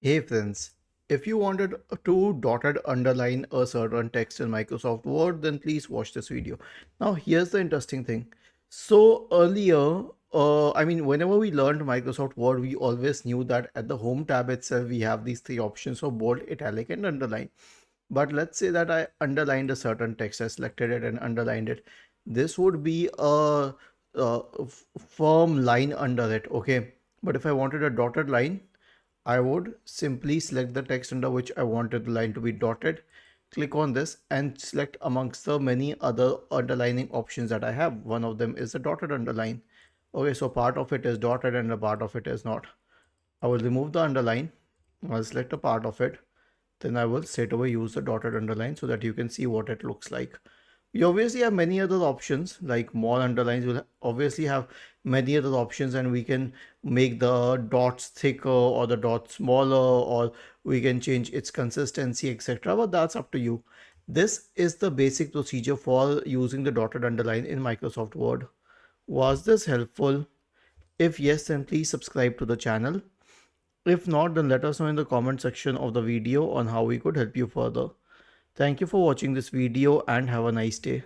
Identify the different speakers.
Speaker 1: Hey friends, if you wanted to dotted underline a certain text in Microsoft Word, then please watch this video. Now, here's the interesting thing. So earlier, whenever we learned Microsoft Word, we always knew that at the home tab itself, we have these three options of bold, italic, and underline. But let's say that I underlined a certain text, I selected it and underlined it. This would be a firm line under it, okay? But if I wanted a dotted line, I would simply select the text under which I wanted the line to be dotted, click on this and select amongst the many other underlining options that I have. One of them is the dotted underline. Okay, so part of it is dotted and a part of it is not. I will remove the underline, I'll select a part of it, then I will straight away use the dotted underline so that you can see what it looks like. You obviously have many other options, like more underlines will obviously have many other options, and we can make the dots thicker or the dots smaller, or we can change its consistency, etc. But that's up to you. This is the basic procedure for using the dotted underline in Microsoft Word. Was this helpful? If yes, then please subscribe to the channel. If not, then let us know in the comment section of the video on how we could help you further. Thank you for watching this video and have a nice day.